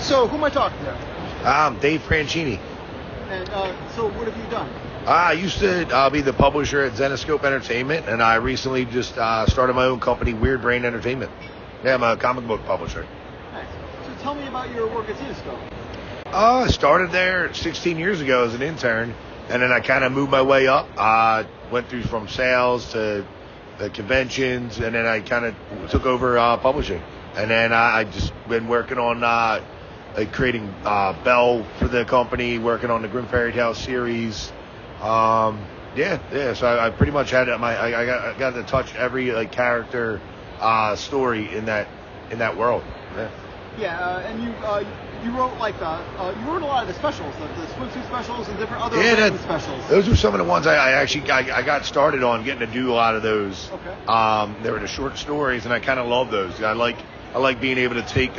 So, who am I talking to? I'm Dave Franchini. And so, what have you done? I used to be the publisher at Zenescope Entertainment, and I recently just started my own company, Weird Brain Entertainment. Yeah, I'm a comic book publisher. Nice. So, tell me about your work at Zenescope. I started there 16 years ago as an intern, and then I kind of moved my way up. Went through from sales to the conventions, and then I kind of took over publishing. And then I just been working on creating Bell for the company, working on the Grimm Fairy Tale series. So I pretty much had I got to touch every character story in that world. And you wrote you wrote a lot of the specials, the swimsuit specials and different other specials. Those were some of the ones I got started on getting to do a lot of those. Okay. They were the short stories, and I kind of love those. I like being able to take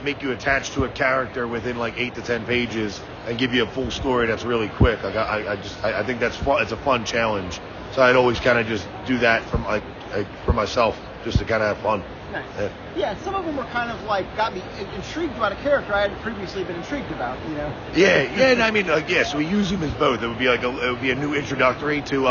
make you attached to a character within 8 to 10 pages and give you a full story that's really quick. I think that's fun. It's a fun challenge. So I'd always kind of just do that for myself, just to kind of have fun. Nice. Yeah, some of them were kind of got me intrigued about a character I hadn't previously been intrigued about, you know. And I mean, so we use them as both. It would be a new introductory to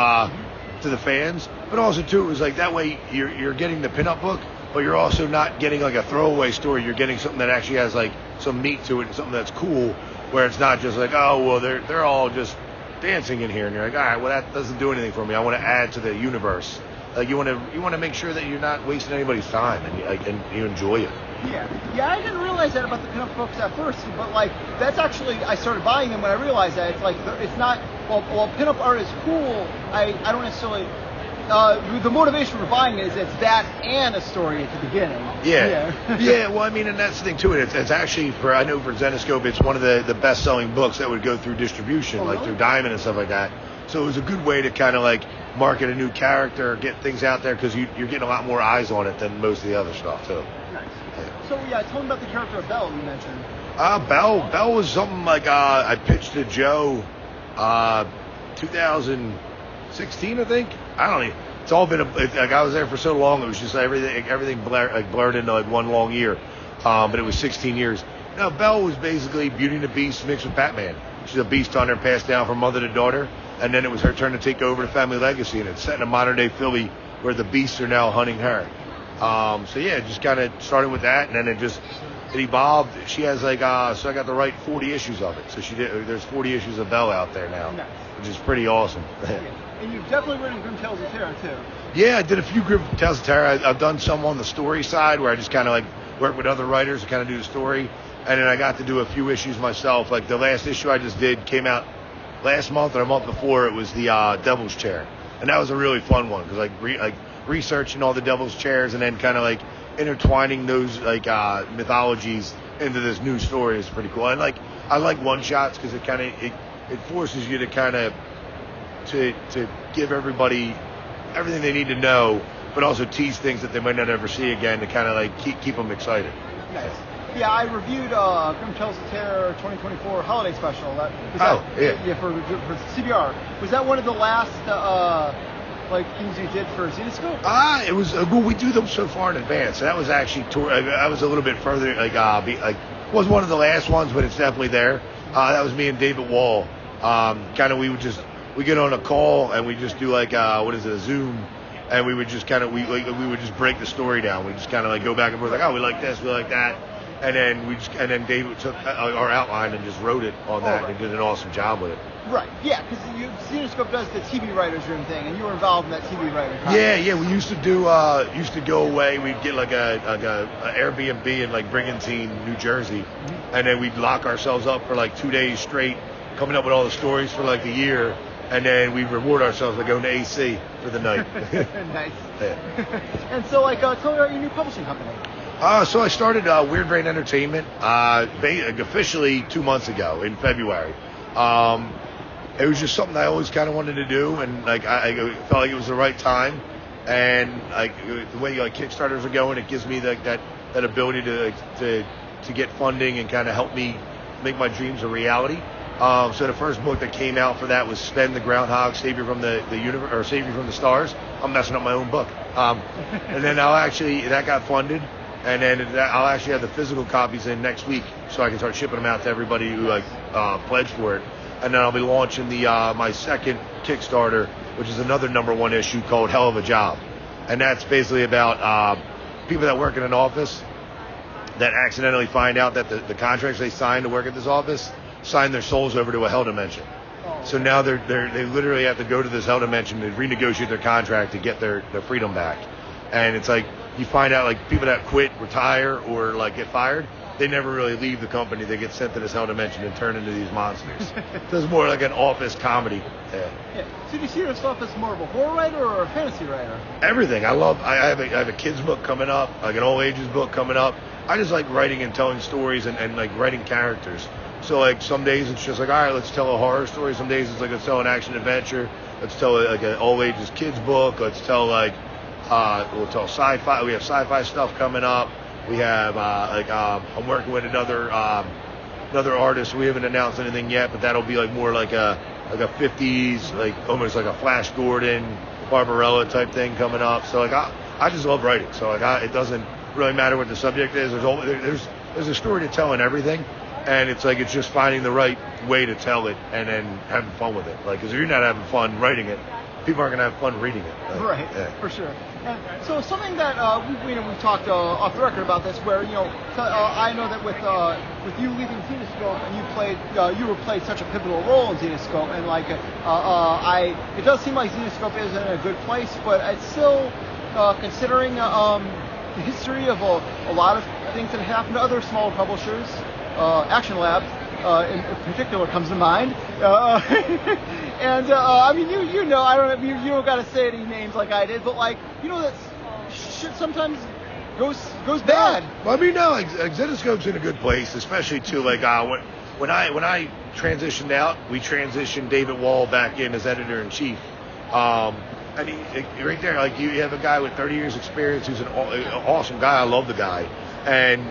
the fans, but also too it was that way you're getting the pinup book, but you're also not getting a throwaway story. You're getting something that actually has some meat to it and something that's cool, where it's not just they're all just dancing in here, and you're all right, well that doesn't do anything for me. I want to add to the universe. You want to make sure that you're not wasting anybody's time and you enjoy it. Yeah. I didn't realize that about the pinup books at first, but that's actually I started buying them when I realized that it's not while pinup art is cool. I don't necessarily. The motivation for buying it is it's that and a story at the beginning. Yeah. Well, I mean, and that's the thing too. It's actually for Zenescope, it's one of the best-selling books that would go through distribution, really? Through Diamond and stuff like that. So it was a good way to kind of market a new character, get things out there, because you're getting a lot more eyes on it than most of the other stuff too. Nice. Yeah. So tell me about the character of Belle you mentioned. Belle was something I pitched to Joe, 2016, I think. I don't know. It's all been I was there for so long. It was just everything blurred into one long year. But it was 16 years. Now Belle was basically Beauty and the Beast mixed with Batman. She's a beast hunter passed down from mother to daughter, and then it was her turn to take over the family legacy, and it's set in a modern day Philly where the beasts are now hunting her. Just kind of started with that, and then it evolved. She has so I got to write 40 issues of it. So there's 40 issues of Belle out there now, nice. Which is pretty awesome. And you've definitely written Grimm Tales of Terror too. Yeah, I did a few Grimm Tales of Terror. I've done some on the story side where I just kind of work with other writers to kind of do the story, and then I got to do a few issues myself. The last issue I just did came out last month or a month before. It was the Devil's Chair, and that was a really fun one because researching all the Devil's Chairs and then kind of intertwining those mythologies into this new story is pretty cool. And I like one shots because it kind of it forces you to kind of to give everybody everything they need to know, but also tease things that they might not ever see again to kind of keep them excited. Nice. Yeah, I reviewed Grimm Tales of Terror 2024 holiday special. For CBR. Was that one of the last things you did for Zenescope? It was. We do them so far in advance. That was actually I was a little bit further. Was one of the last ones, but it's definitely there. That was me and David Wall. We get on a call and we just do a Zoom, and we would just kind of we would just break the story down. We just kind of go back and forth we like this, we like that, and then David took our outline and just wrote it on that and did an awesome job with it. Right. Yeah, because Zenescope does the TV writers room thing, and you were involved in that TV writers room. Yeah. We used to go away. We'd get a Airbnb in Brigantine, New Jersey, and then we'd lock ourselves up for 2 days straight, coming up with all the stories for the year. And then we reward ourselves by going to AC for the night. Nice. And so, tell me about your new publishing company. So I started Weird Brain Entertainment officially 2 months ago in February. It was just something I always kind of wanted to do, and I felt like it was the right time. And the way Kickstarters are going, it gives me that ability to get funding and kind of help me make my dreams a reality. So the first book that came out for that was Sven the Groundhog, Save You from the Universe, or Save You from the Stars. I'm messing up my own book. And then that got funded. And then I'll actually have the physical copies in next week, so I can start shipping them out to everybody who pledged for it. And then I'll be launching the my second Kickstarter, which is another #1 issue called Hell of a Job. And that's basically about people that work in an office that accidentally find out that the contracts they signed to work at this office sign their souls over to a hell dimension. So now they literally have to go to this hell dimension to renegotiate their contract to get their freedom back. And it's like you find out like people that quit, retire, or like get fired, they never really leave the company. They get sent to this hell dimension and turn into these monsters. So it's more like an office comedy. Yeah. So do you see yourself as more of a horror writer or a fantasy writer? Everything. I have a kids book coming up, like an all ages book coming up. I just like writing and telling stories and like writing characters. So like some days it's just like, all right, let's tell a horror story. Some days it's like, let's tell an action adventure. Let's tell like an all ages kids book. Let's tell like we'll tell sci-fi. We have sci-fi stuff coming up. We have I'm working with another artist. We haven't announced anything yet, but that'll be like more like a 50s, like almost like a Flash Gordon, Barbarella type thing coming up. So like I just love writing. So like it doesn't really matter what the subject is. There's a story to tell in everything, and it's like it's just finding the right way to tell it and then having fun with it. Like, because if you're not having fun writing it, people aren't gonna have fun reading it. Right, for sure. And so something that we've talked off the record about this, where I know that with you leaving Zenescope and you were played such a pivotal role in Zenescope, and like it does seem like Zenescope is in a good place, but it's still considering the history of a lot of things that happened to other small publishers. Action Lab in particular comes to mind. And I mean, you know, I don't know, you don't got to say any names like I did, but like, that shit sometimes goes bad. Well, I mean, no, like Zenescope's in a good place, especially too. Like when I transitioned out, we transitioned David Wall back in as editor in chief. And he, right there, like you have a guy with 30 years experience who's an awesome guy. I love the guy, and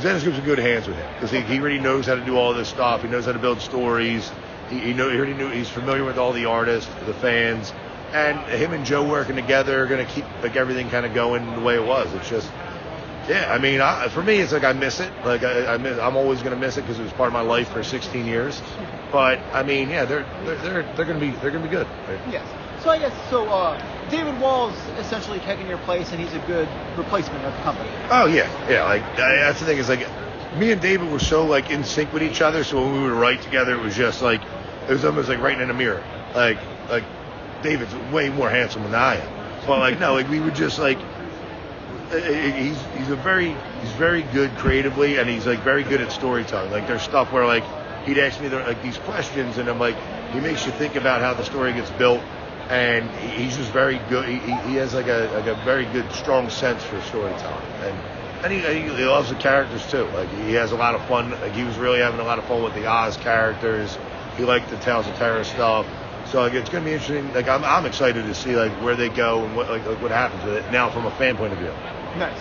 Zenescope's in good hands with him because he already knows how to do all this stuff. He knows how to build stories. He's familiar with all the artists, the fans, and him and Joe working together are going to keep like everything kind of going the way it was. It's just, yeah. I mean, for me, it's like I miss it. Like I'm always going to miss it because it was part of my life for 16 years. But I mean, yeah, they're going to be good. Right? Yes. So I guess David Wall's essentially taking your place, and he's a good replacement of the company. Oh yeah. Like that's the thing is like, me and David were so like in sync with each other. So when we would write together, it was just like it was almost like writing in a mirror. Like David's way more handsome than I am, but like no, like we would just like he's very good creatively, and he's like very good at storytelling. Like there's stuff where like he'd ask me like these questions, and I'm like, he makes you think about how the story gets built. And he's just very good. He has like a very good, strong sense for storytelling, and he loves the characters too. Like he has a lot of fun. Like he was really having a lot of fun with the Oz characters. He liked the Tales of Terror stuff. So like it's gonna be interesting. Like I'm excited to see like where they go and what happens with it now from a fan point of view. Nice.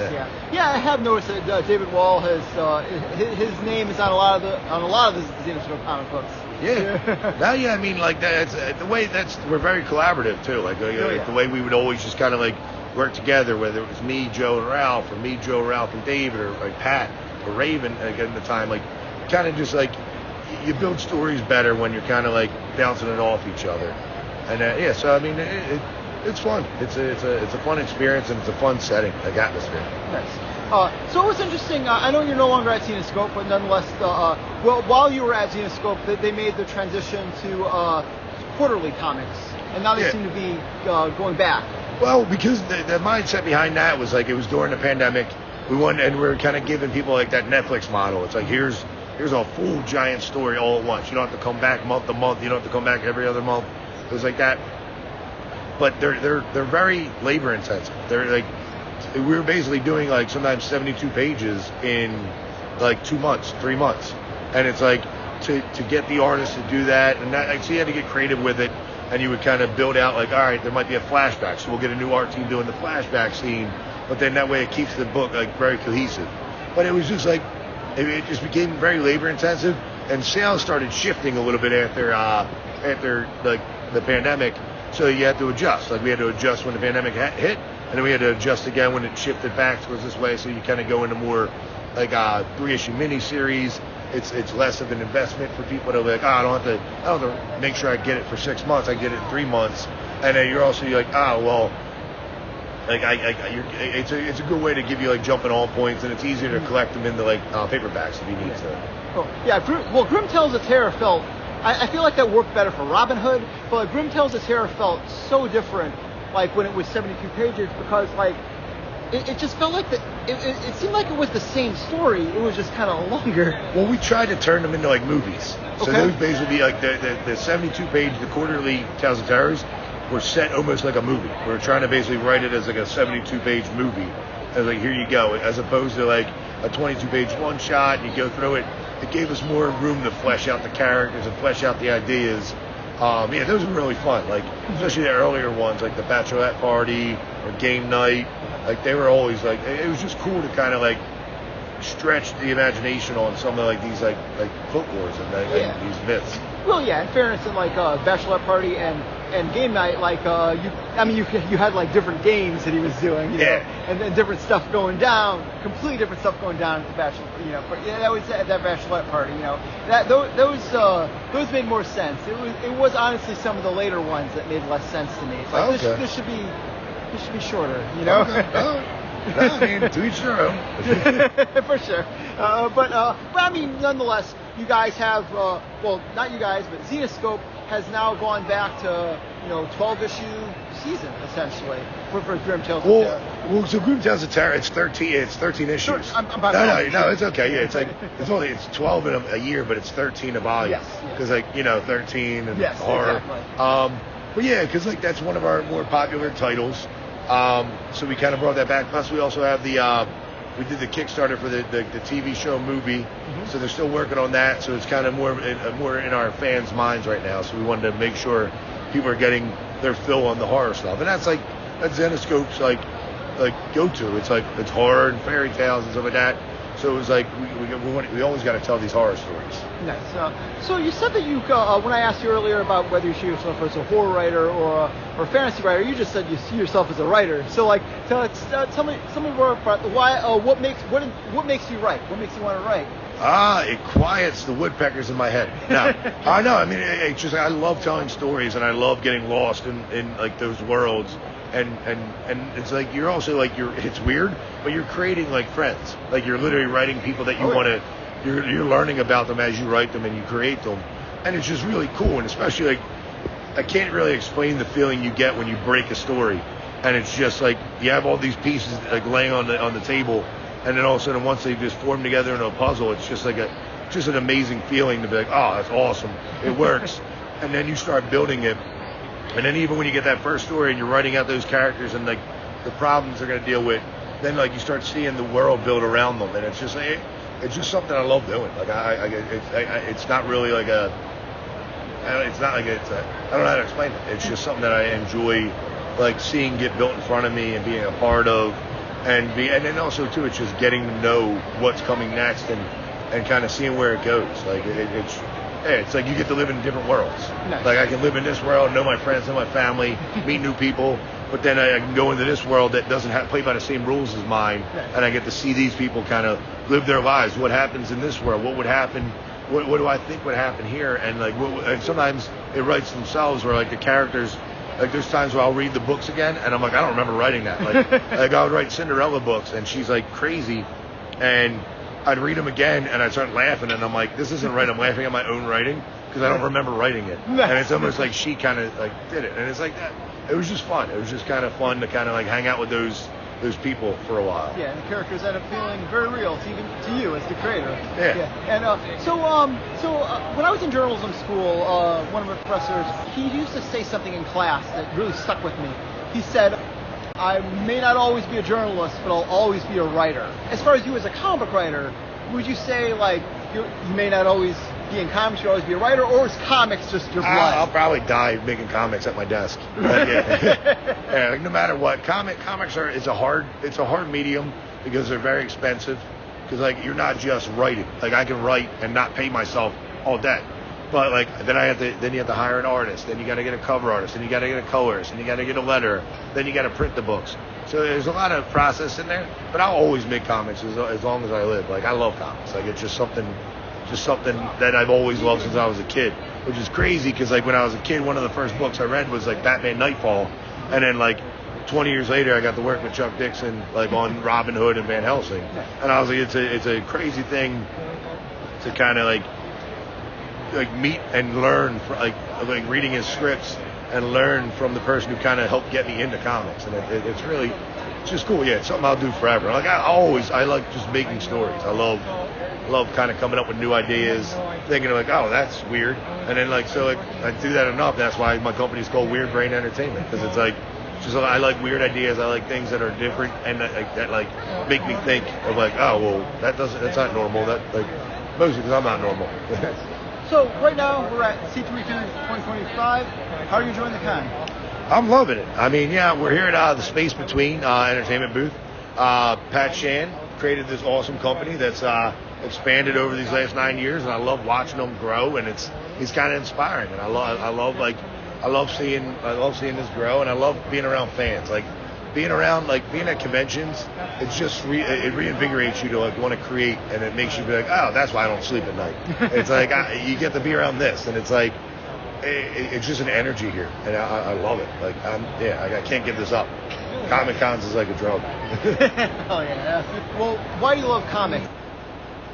Yeah. I have noticed that David Wall has his name is on a lot of the Zenescope comic books. Yeah. Yeah. I mean, like that's the way we're very collaborative too. Like the way we would always just kind of like work together, whether it was me, Joe, and Ralph, or me, Joe, Ralph, and David, or like Pat or Raven. Like at the time, like kind of just like you build stories better when you're kind of like bouncing it off each other. And so I mean, it's fun. It's a fun experience, and it's a fun setting, like atmosphere. Nice. So it was interesting. I know you're no longer at Zenescope, but nonetheless, while you were at Zenescope, they made the transition to quarterly comics, and now they seem to be going back. Well, because the mindset behind that was like it was during the pandemic. We were kind of giving people like that Netflix model. It's like here's a full giant story all at once. You don't have to come back month to month. You don't have to come back every other month. It was like that. But they're very labor intensive. They're like we were basically doing like sometimes 72 pages in like 2 months, 3 months, and it's like to get the artist to do that, and that, like, so you had to get creative with it, and you would kind of build out like, all right, there might be a flashback, so we'll get a new art team doing the flashback scene, but then that way it keeps the book like very cohesive. But it was just like it just became very labor intensive, and sales started shifting a little bit after like the pandemic. So you had to adjust. Like we had to adjust when the pandemic hit, and then we had to adjust again when it shifted back towards this way. So you kind of go into more like a 3-issue miniseries. It's less of an investment for people to like, I don't have to make sure I get it for 6 months. I get it in 3 months, and then you're like, well, like it's a good way to give you like jumping on points, and it's easier to collect them into like paperbacks if you need to. Oh, yeah, Grim Tales of Terror felt. I feel like that worked better for Robin Hood, but like, Grim Tales of Terror felt so different, like when it was 72 pages, because like it just felt like it seemed like it was the same story. It was just kind of longer. Well, we tried to turn them into like movies. So those basically like the 72 page, the quarterly Tales of Terrors were set almost like a movie. We were trying to basically write it as like a 72 page movie. As like, here you go, as opposed to like a 22 page one shot. You go through it. It gave us more room to flesh out the characters and flesh out the ideas. Yeah, those were really fun. Like, especially the earlier ones, like the Bachelorette Party or Game Night. Like, they were always like, it was just cool to kind of like stretch the imagination on some of like these like folklores and these myths. Well, yeah. In fairness, in like Bachelorette Party and Game Night, like you had like different games that he was doing, you know, and different stuff going down, completely different stuff going down at the Bachelor, you know. But yeah, that was at that Bachelorette Party, you know. That those made more sense. It was honestly some of the later ones that made less sense to me. It's like this should be shorter, you know. Okay. I mean, to each their own. For sure. But I mean, nonetheless, you guys have, well, not you guys, but Zenescope has now gone back to, 12-issue season, essentially, for Grim Tales of Terror. Well, so Grim Tales of Terror, it's 13 issues. Sure, no, it's okay. Yeah, it's 12 in a year, but it's 13 a volume. Yes. Because, 13 and horror. Exactly. But yeah, because, that's one of our more popular titles. So we kind of brought that back. Plus, we also have we did the Kickstarter for the TV show movie. Mm-hmm. So they're still working on that. So it's kind of more in our fans' minds right now. So we wanted to make sure people are getting their fill on the horror stuff. And that's Zenescope's go-to. It's horror and fairy tales and stuff like that. So it was like we always got to tell these horror stories. Nice. So you said that you when I asked you earlier about whether you see yourself as a horror writer or a fantasy writer, you just said you see yourself as a writer. So tell me more about what makes you write? What makes you want to write? It quiets the woodpeckers in my head. No, I know. I mean, it's just I love telling stories and I love getting lost in like those worlds. And it's like you're also it's weird, but you're creating like friends. Like you're literally writing people that you want to. You're learning about them as you write them and you create them, and it's just really cool. And especially I can't really explain the feeling you get when you break a story, and it's just like you have all these pieces laying on the table, and then all of a sudden once they just form together into a puzzle, it's just just an amazing feeling to be like, oh, that's awesome, it works, and then you start building it. And then even when you get that first story and you're writing out those characters and the problems they're going to deal with, then you start seeing the world build around them, and it's just something I love doing. It's not really I don't know how to explain it. It's just something that I enjoy seeing get built in front of me and being a part of, and then also too it's just getting to know what's coming next and kind of seeing where it goes. It's like you get to live in different worlds. Nice. I can live in this world, know my friends, know my family, meet new people, but then I can go into this world that doesn't play by the same rules as mine, and I get to see these people kind of live their lives. What happens in this world? What would happen? What do I think would happen here? And and sometimes it writes themselves, where the characters. There's times where I'll read the books again, and I'm I don't remember writing that. I would write Cinderella books, and she's crazy, and I'd read them again, and I'd start laughing, and I'm this isn't right. I'm laughing at my own writing because I don't remember writing it. Nice. And it's almost like she kind of did it, and it's like that. It was just fun. It was just kind of fun to kind of hang out with those people for a while. Yeah, and the characters end up feeling very real, even to you as the creator. Yeah. And so when I was in journalism school, one of my professors, he used to say something in class that really stuck with me. He said, I may not always be a journalist, but I'll always be a writer. As far as you as a comic writer, would you say you may not always be in comics, you'll always be a writer, or is comics just your blood? I'll probably die making comics at my desk. But yeah, no matter what, comics it's a hard medium because they're very expensive. Because you're not just writing. I can write and not pay myself all day. But then you have to hire an artist, then you got to get a cover artist, then you got to get a colorist, then you got to get a letter, then you got to print the books. So there's a lot of process in there, but I'll always make comics as long as I live. Like I love comics. Like it's just something that I've always loved since I was a kid, which is crazy because like when I was a kid, one of the first books I read was like Batman Nightfall, and then like 20 years later I got to work with Chuck Dixon like on Robin Hood and Van Helsing, and I was like, it's a crazy thing to kind of like meet and learn like reading his scripts and learn from the person who kind of helped get me into comics, and it's just cool. Yeah, it's something I'll do forever. Like I like just making stories. I love kind of coming up with new ideas, thinking like, oh, that's weird, and then like so like I do that enough. That's why my company's called Weird Brain Entertainment, because it's like just I like weird ideas. I like things that are different and that like make me think of like, oh well, that's not normal. That like mostly because I'm not normal. So right now we're at C3 2025. How are you enjoying the con? I'm loving it. I mean, yeah, we're here at the Space Between entertainment booth. Pat Shan created this awesome company that's expanded over these last 9 years, and I love watching them grow. And he's kind of inspiring, and I love seeing this grow, and I love being around fans. Like being at conventions, it's just it reinvigorates you to like want to create, and it makes you be like, oh, that's why I don't sleep at night. It's like you get to be around this, and it's like it's just an energy here, and I love it. Like I can't give this up. Comic Cons is like a drug. Oh yeah. Well, why do you love comics?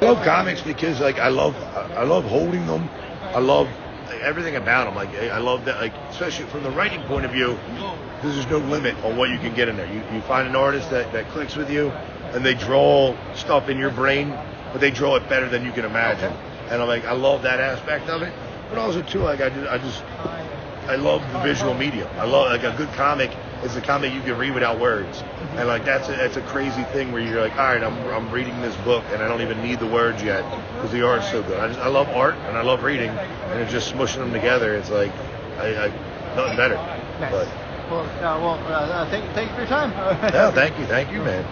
I love comics because like I love holding them. I love everything about them. Like I love that, like especially from the writing point of view, because there's no limit on what you can get in there. You find an artist that clicks with you, and they draw stuff in your brain, but they draw it better than you can imagine. And I'm like, I love that aspect of it. But also too, like I love the visual medium. I love like a good comic is a comic you can read without words, and like that's a crazy thing where you're like, all right, I'm reading this book and I don't even need the words yet because the art's so good. I love art and I love reading, and it's just smushing them together. It's like nothing better. Nice. But thank you for your time. no, thank you, man.